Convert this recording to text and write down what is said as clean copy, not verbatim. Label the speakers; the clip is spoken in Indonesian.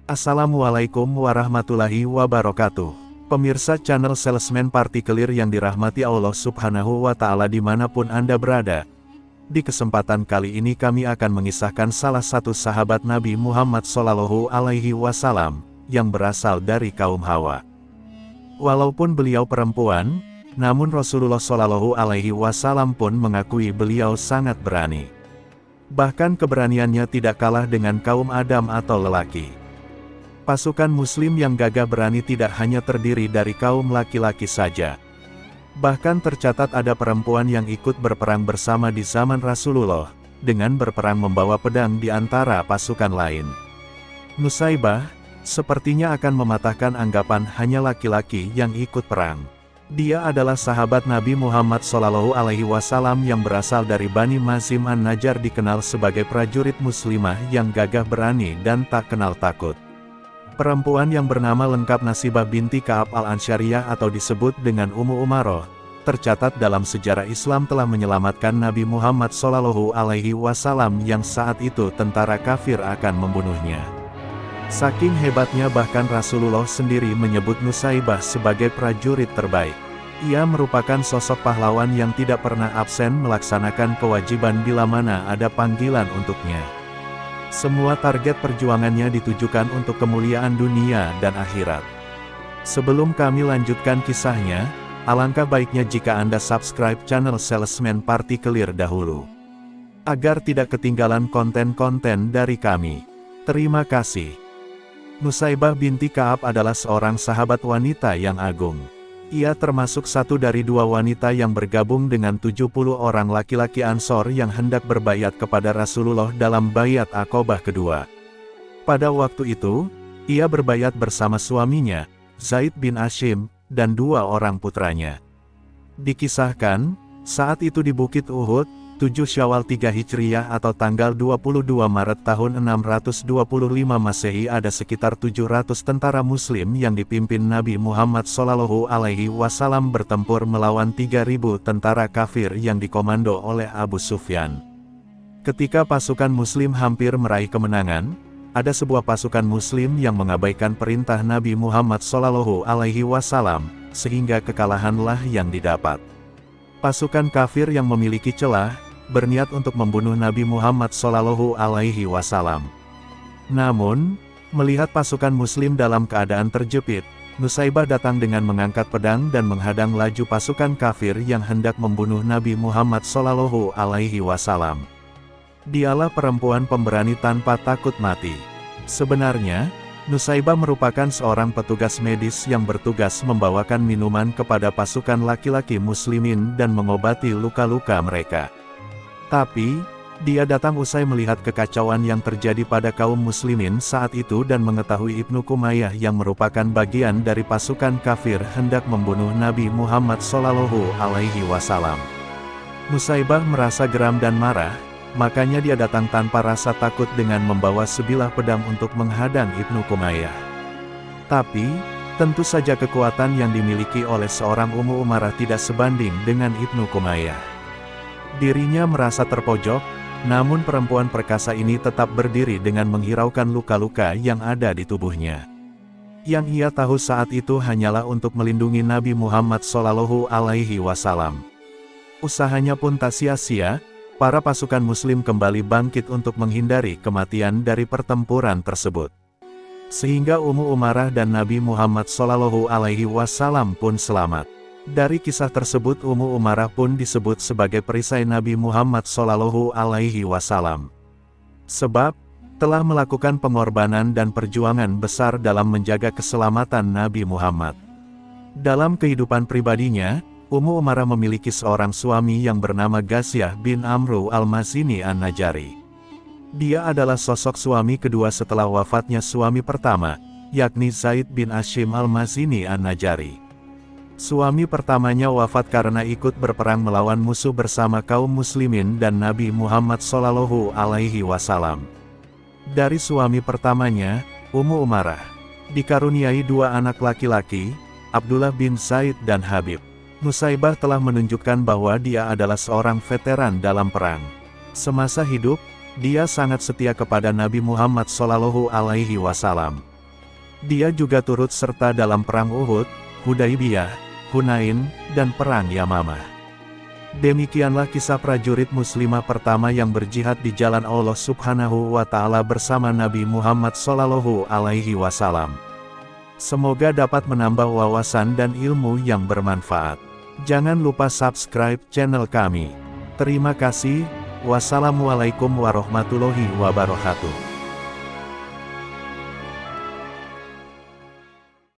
Speaker 1: Assalamualaikum warahmatullahi wabarakatuh. Pemirsa channel Salesman Partikelir yang dirahmati Allah Subhanahu wa Ta'ala dimanapun Anda berada. Di kesempatan kali ini kami akan mengisahkan salah satu sahabat Nabi Muhammad SAW yang berasal dari kaum Hawa. Walaupun beliau perempuan, namun Rasulullah SAW pun mengakui beliau sangat berani. Bahkan keberaniannya tidak kalah dengan kaum Adam atau lelaki. Pasukan Muslim yang gagah berani tidak hanya terdiri dari kaum laki-laki saja. Bahkan tercatat ada perempuan yang ikut berperang bersama di zaman Rasulullah, dengan berperang membawa pedang di antara pasukan lain. Nusaybah, sepertinya akan mematahkan anggapan hanya laki-laki yang ikut perang. Dia adalah sahabat Nabi Muhammad SAW yang berasal dari Bani Mazim An-Najjar, dikenal sebagai prajurit muslimah yang gagah berani dan tak kenal takut. Perempuan yang bernama lengkap Nasibah binti Ka'ab al-Ansyariyah atau disebut dengan Ummu Umaroh, tercatat dalam sejarah Islam telah menyelamatkan Nabi Muhammad SAW yang saat itu tentara kafir akan membunuhnya. Saking hebatnya bahkan Rasulullah sendiri menyebut Nusaybah sebagai prajurit terbaik. Ia merupakan sosok pahlawan yang tidak pernah absen melaksanakan kewajiban bila mana ada panggilan untuknya. Semua target perjuangannya ditujukan untuk kemuliaan dunia dan akhirat. Sebelum kami lanjutkan kisahnya, alangkah baiknya jika Anda subscribe channel Salesman Partikelir dahulu, agar tidak ketinggalan konten-konten dari kami. Terima kasih. Nusaybah binti Ka'ab adalah seorang sahabat wanita yang agung. Ia termasuk satu dari dua wanita yang bergabung dengan 70 orang laki-laki Ansor yang hendak berbaiat kepada Rasulullah dalam baiat Aqobah kedua. Pada waktu itu, ia berbaiat bersama suaminya, Zaid bin Hashim, dan dua orang putranya. Dikisahkan, saat itu di Bukit Uhud, 7 Syawal 3 Hijriyah atau tanggal 22 Maret tahun 625 Masehi, ada sekitar 700 tentara Muslim yang dipimpin Nabi Muhammad SAW bertempur melawan 3.000 tentara kafir yang dikomando oleh Abu Sufyan. Ketika pasukan Muslim hampir meraih kemenangan, ada sebuah pasukan Muslim yang mengabaikan perintah Nabi Muhammad SAW, sehingga kekalahanlah yang didapat. Pasukan kafir yang memiliki celah berniat untuk membunuh Nabi Muhammad SAW. Namun, melihat pasukan Muslim dalam keadaan terjepit, Nusaybah datang dengan mengangkat pedang dan menghadang laju pasukan kafir yang hendak membunuh Nabi Muhammad SAW. Dialah perempuan pemberani tanpa takut mati. Sebenarnya, Nusaybah merupakan seorang petugas medis yang bertugas membawakan minuman kepada pasukan laki-laki muslimin dan mengobati luka-luka mereka. Tapi, dia datang usai melihat kekacauan yang terjadi pada kaum muslimin saat itu dan mengetahui Ibnu Kumayyah yang merupakan bagian dari pasukan kafir hendak membunuh Nabi Muhammad SAW. Nusaybah merasa geram dan marah, makanya dia datang tanpa rasa takut dengan membawa sebilah pedang untuk menghadang Ibnu Kumayyah. Tapi, tentu saja kekuatan yang dimiliki oleh seorang Ummu Umarah tidak sebanding dengan Ibnu Kumayyah. Dirinya merasa terpojok, namun perempuan perkasa ini tetap berdiri dengan menghiraukan luka-luka yang ada di tubuhnya. Yang ia tahu saat itu hanyalah untuk melindungi Nabi Muhammad SAW. Usahanya pun tak sia-sia. Para pasukan Muslim kembali bangkit untuk menghindari kematian dari pertempuran tersebut. Sehingga Ummu Umarah dan Nabi Muhammad SAW pun selamat. Dari kisah tersebut Ummu Umarah pun disebut sebagai perisai Nabi Muhammad SAW. Sebab, telah melakukan pengorbanan dan perjuangan besar dalam menjaga keselamatan Nabi Muhammad. Dalam kehidupan pribadinya, Ummu Umarah memiliki seorang suami yang bernama Ghasyah bin Amru al-Mazini An-Najjari. Dia adalah sosok suami kedua setelah wafatnya suami pertama, yakni Zaid bin Hashim al-Mazini An-Najjari. Suami pertamanya wafat karena ikut berperang melawan musuh bersama kaum muslimin dan Nabi Muhammad SAW. Dari suami pertamanya, Ummu Umarah dikaruniai dua anak laki-laki, Abdullah bin Zaid dan Habib. Nusaybah telah menunjukkan bahwa dia adalah seorang veteran dalam perang. Semasa hidup, dia sangat setia kepada Nabi Muhammad SAW. Dia juga turut serta dalam Perang Uhud, Hudaibiyah, Hunain, dan Perang Yamamah. Demikianlah kisah prajurit muslimah pertama yang berjihad di jalan Allah Subhanahu wa Ta'ala bersama Nabi Muhammad Shallallahu Alaihi Wasallam. Semoga dapat menambah wawasan dan ilmu yang bermanfaat. Jangan lupa subscribe channel kami. Terima kasih. Wassalamualaikum warahmatullahi wabarakatuh.